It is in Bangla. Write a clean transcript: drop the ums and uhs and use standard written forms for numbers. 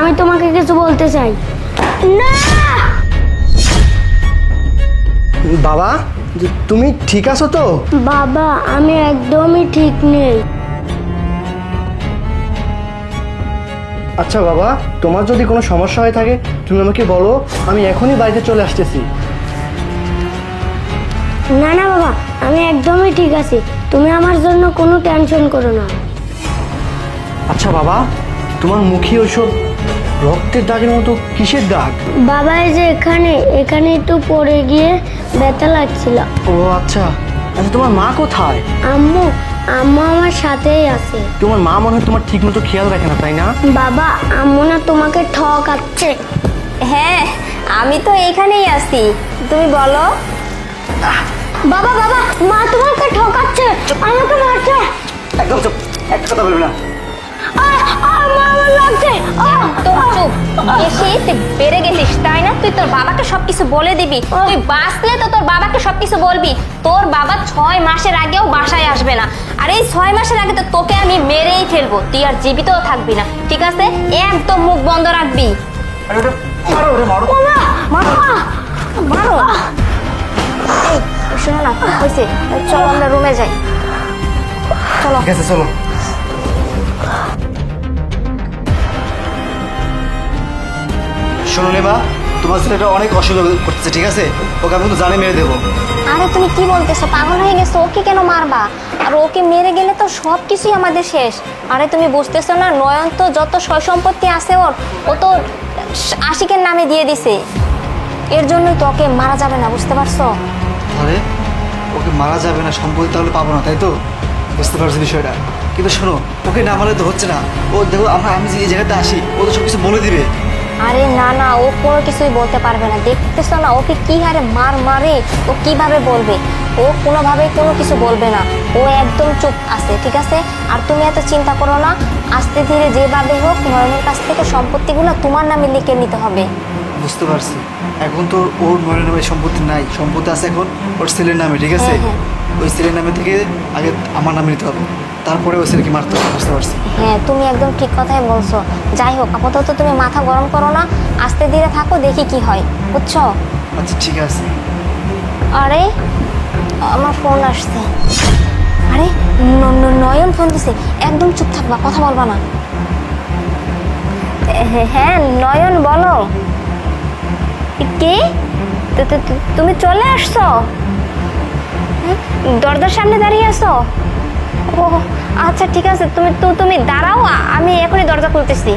আমি তোমাকে কিছু বলতে চাই। না বাবা, তুমি ঠিক আছো তো? বাবা, আমি একদমই ঠিক নেই। আচ্ছা বাবা, তোমার যদি কোনো সমস্যা হয়ে থাকে তুমি আমাকে বলো, আমি এখনই বাড়িতে চলে আসতেছি। না না বাবা, আমি একদমই ঠিক আছি। তুমি আমার জন্য কোনো টেনশন করো না। আচ্ছা বাবা, তোমার মুখে ওইসব রক্তের দাগের মতো কিসের দাগ? বাবা, এই যে এখানে একটু পড়ে গিয়ে ব্যথা লাগছিল। ও আচ্ছা। আচ্ছা, তোমার মা কোথায়? আম্মু আম্মু আমার সাথেই আছে। তোমার মা মনে হয় তোমার ঠিক মতো খেয়াল রাখে না, তাই না? বাবা, আম্মু না তোমাকে ঠকাচ্ছে। হ্যাঁ, আমি তো এইখানেই আছি, তুমি বলো। বাবা বাবা, মা তোমাকে ঠকাচ্ছে, আমাকে মারছে। একদম চুপ, একটা কথা বলবি না। মা আমার লাগছে। তো চুপ, এসে তুই বেড়ে গেছিস তাই না? তুই তোর বাবাকে সবকিছু বলে দিবি। তুই বাঁচলে তো তোর বাবাকে সবকিছু বলবি। তোর বাবা 6 মাসের আগেও বাসায় আসবে না, আর এই 6 মাসের আগে তো তোকে আমি মেরেই ফেলবো। তুই আর জীবিতও থাকবি না, ঠিক আছে? একদম মুখ বন্ধ রাখবি। আরে ওটা মারো, ওরে মারো। মারো মারো। এই শোনো না, কি হয়েছে? চলো আমরা রুমে যাই, চলো। ঠিক আছে, চলো। শোনো নেবা, তোমার ছেলেটা অনেক অসুবিধা করতেছে, ঠিক আছে? ওকে আমি কিন্তু জানে মেরে দেবো। আরে তুমি কি বলতেছো? পাগল হয়ে গেছো? ওকে কেন মারবা? আর ওকে মেরে গেলে তো সব কিছুই আমাদের শেষ। আরে তুমি বুঝতেছো না, নয়ন তো যত সয় সম্পত্তি আছে ও তো আশিকের নামে দিয়ে দিছে। এর জন্যই তো ওকে মারা যাবে না, বুঝতে পারছো? আরে ওকে মারা যাবে না, সম্পত্তি তাহলে পাবো না, তাই তো? বুঝতে পারছি বিষয়টা, কিন্তু শোনো, ওকে না মারলে তো হচ্ছে না। ও দেখো, আমি যে এই জায়গাতে আসি, ও তো সব কিছু বলে দিবে। আরে না না, ও কোনো কিছুই বলতে পারবে না। দেখতেছো না ওকে কি হারে মারে, ও কিভাবে বলবে? ও কোনোভাবেই কোনো কিছু বলবে না, ও একদম চুপ আছে, ঠিক আছে? আর তুমি এত চিন্তা করো না, আস্তে ধীরে যেভাবে হোক নয়নের কাছ থেকে সম্পত্তিগুলো তোমার নামে লিখে নিতে হবে। বুঝতে পারছি, এখন তো ওর মনের নামে সম্পত্তি নাই, সম্পত্তি আছে এখন ওর ছেলের নামে, ঠিক আছে? হ্যাঁ, ওই ছেলের নামে থেকে আগে আমার নামে নিতে হবে, তারপরে ওই ছেলেকে মারতে হবে, বুঝতে পারছি। হ্যাঁ, তুমি একদম ঠিক কথাই বলছো। যাই হোক, আপাতত তুমি মাথা গরম করো না, আস্তে ধীরে থাকো, দেখি কি হয়, বুঝছো? আচ্ছা ঠিক আছে। আরে আমার ফোন আসছে। আরে নয়ন ফোন দিছে। একদম চুপ থাকবা, কথা বলবা না। হ্যাঁ নয়ন, বলো। কি? তুমি চলে আসছো? দরজার সামনে দাঁড়িয়ে আছো? ও আচ্ছা ঠিক আছে, তুমি দাঁড়াও, আমি এখনই দরজা খুলতেছি।